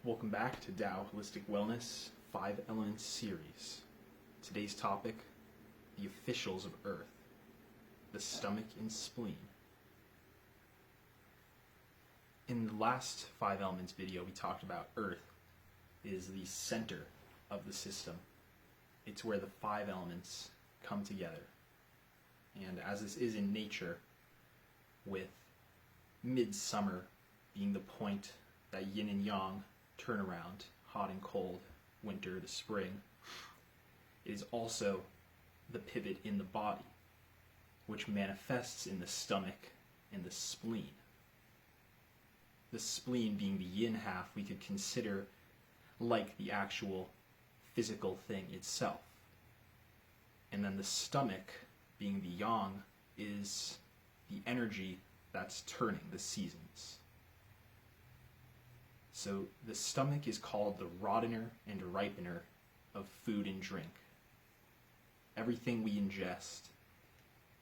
Welcome back to Tao Holistic Wellness 5 Elements series. Today's topic, the officials of Earth, the stomach and spleen. In the last 5 Elements video, we talked about Earth is the center of the system. It's where the 5 elements come together. And as this is in nature, with midsummer being the point that yin and yang turn around, hot and cold, winter to spring, it is also the pivot in the body, which manifests in the stomach and the spleen. The spleen being the yin half we could consider like the actual physical thing itself. And then the stomach being the yang is the energy that's turning the seasons. So the stomach is called the rottener and ripener of food and drink. Everything we ingest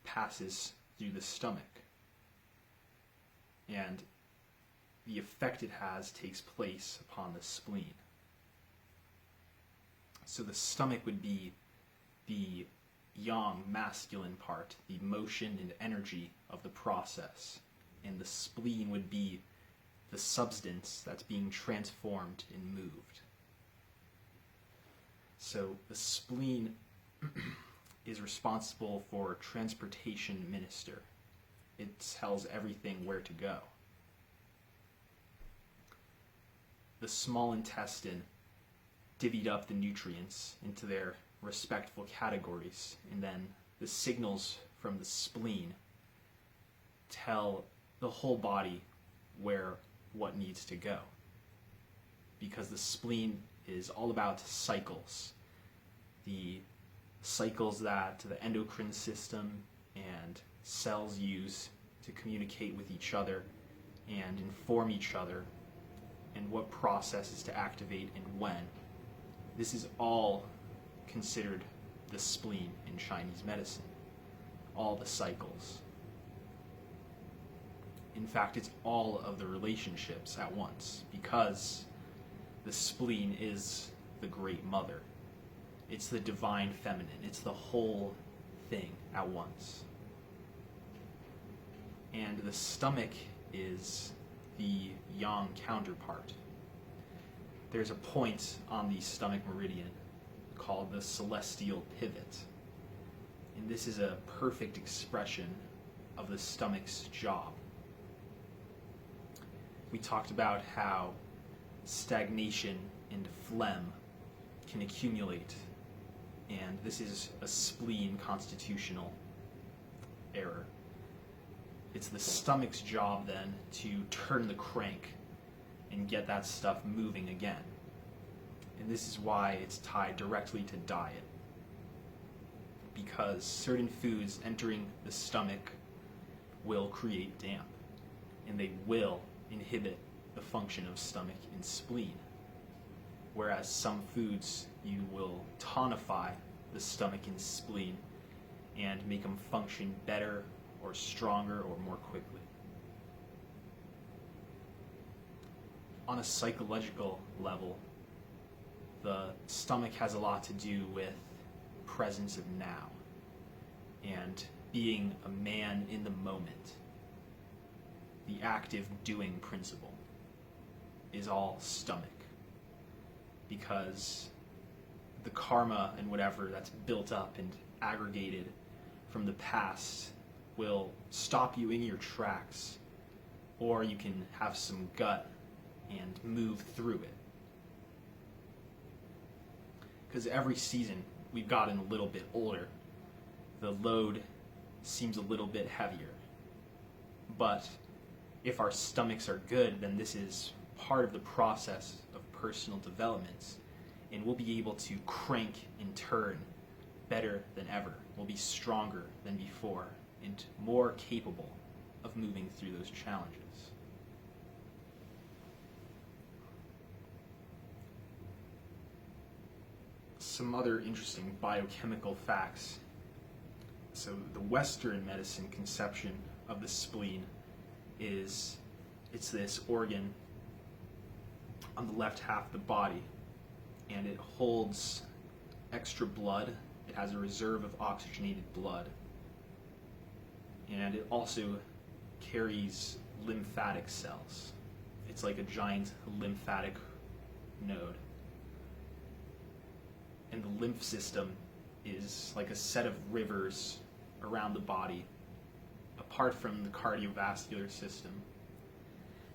passes through the stomach, and the effect it has takes place upon the spleen. So the stomach would be the yang, masculine part, the motion and energy of the process, and the spleen would be the substance that's being transformed and moved. So the spleen is responsible for transportation minister. It tells everything where to go. The small intestine divvied up the nutrients into their respectful categories, and then the signals from the spleen tell the whole body what needs to go. Because the spleen is all about cycles. The cycles that the endocrine system and cells use to communicate with each other and inform each other, and what processes to activate and when. This is all considered the spleen in Chinese medicine. All the cycles. In fact, it's all of the relationships at once, because the spleen is the great mother. It's the divine feminine. It's the whole thing at once. And the stomach is the yang counterpart. There's a point on the stomach meridian called the celestial pivot. And this is a perfect expression of the stomach's job. We talked about how stagnation and phlegm can accumulate, and this is a spleen constitutional error. It's the stomach's job then to turn the crank and get that stuff moving again. And this is why it's tied directly to diet, because certain foods entering the stomach will create damp, and they will inhibit the function of stomach and spleen. Whereas some foods, you will tonify the stomach and spleen and make them function better or stronger or more quickly. On a psychological level, the stomach has a lot to do with presence of now and being a man in the moment. The active doing principle is all stomach, because the karma and whatever that's built up and aggregated from the past will stop you in your tracks, or you can have some gut and move through it. Because every season we've gotten a little bit older, the load seems a little bit heavier. But if our stomachs are good, then this is part of the process of personal development, and we'll be able to crank and turn better than ever. We'll be stronger than before and more capable of moving through those challenges. Some other interesting biochemical facts. So the Western medicine conception of the spleen is it's this organ on the left half of the body, and it holds extra blood. It has a reserve of oxygenated blood, and it also carries lymphatic cells. It's like a giant lymphatic node. And the lymph system is like a set of rivers around the body, apart from the cardiovascular system,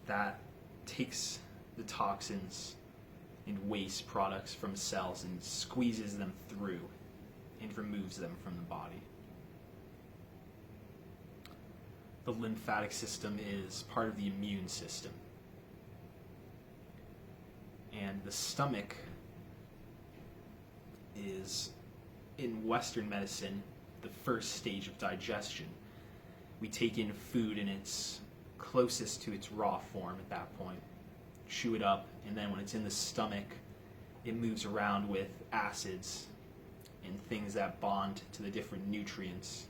that takes the toxins and waste products from cells and squeezes them through and removes them from the body. The lymphatic system is part of the immune system. And the stomach is, in Western medicine, the first stage of digestion. We take in food in its closest to its raw form at that point, chew it up, and then when it's in the stomach, it moves around with acids and things that bond to the different nutrients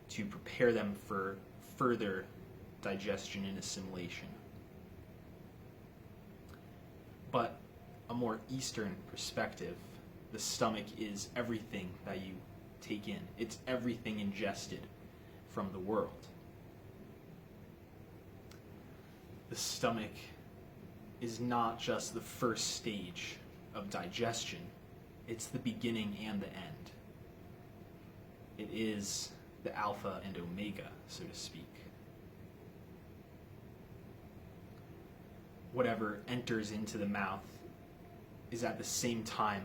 to prepare them for further digestion and assimilation. But a more Eastern perspective, the stomach is everything that you take in. It's everything ingested from the world. The stomach is not just the first stage of digestion, it's the beginning and the end. It is the alpha and omega, so to speak. Whatever enters into the mouth is at the same time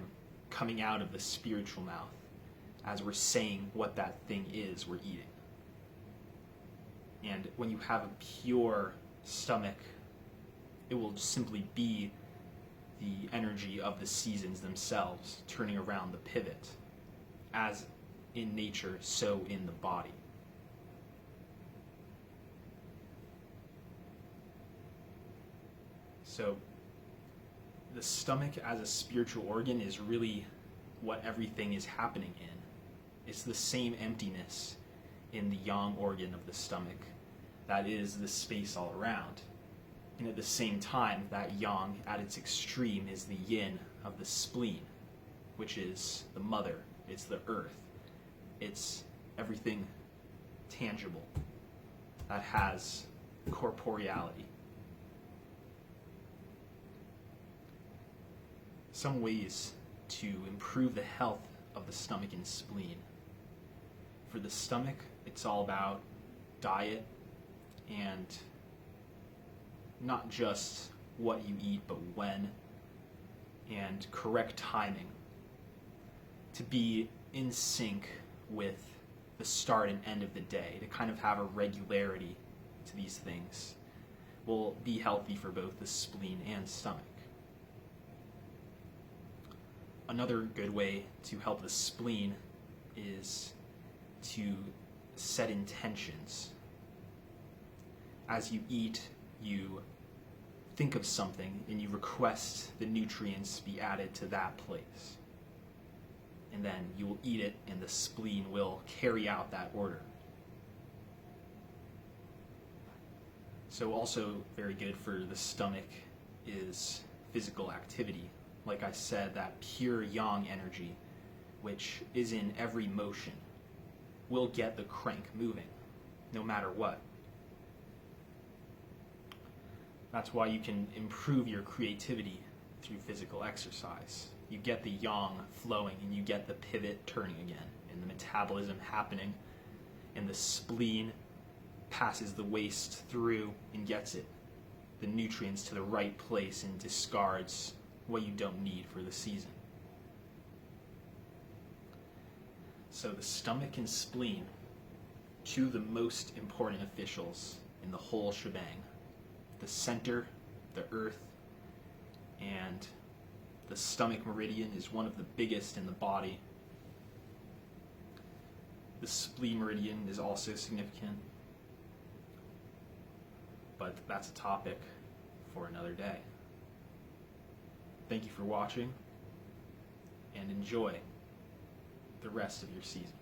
coming out of the spiritual mouth as we're saying what that thing is we're eating. And when you have a pure stomach, it will simply be the energy of the seasons themselves turning around the pivot. As in nature, so in the body. So the stomach as a spiritual organ is really what everything is happening in. It's the same emptiness in the yang organ of the stomach that is the space all around. And at the same time, that yang at its extreme is the yin of the spleen, which is the mother, it's the earth, it's everything tangible that has corporeality. Some ways to improve the health of the stomach and spleen. For the stomach, it's all about diet and not just what you eat, but when, and correct timing to be in sync with the start and end of the day, to kind of have a regularity to these things will be healthy for both the spleen and stomach. Another good way to help the spleen is to set intentions. As you eat, you think of something and you request the nutrients be added to that place. And then you will eat it and the spleen will carry out that order. So also very good for the stomach is physical activity. Like I said, that pure yang energy, which is in every motion, will get the crank moving, no matter what. That's why you can improve your creativity through physical exercise. You get the yang flowing and you get the pivot turning again, and the metabolism happening, and the spleen passes the waste through and gets it, the nutrients to the right place, and discards what you don't need for the season. So the stomach and spleen, two of the most important officials in the whole shebang. The center, the earth, and the stomach meridian is one of the biggest in the body. The spleen meridian is also significant, but that's a topic for another day. Thank you for watching, and enjoy the rest of your season.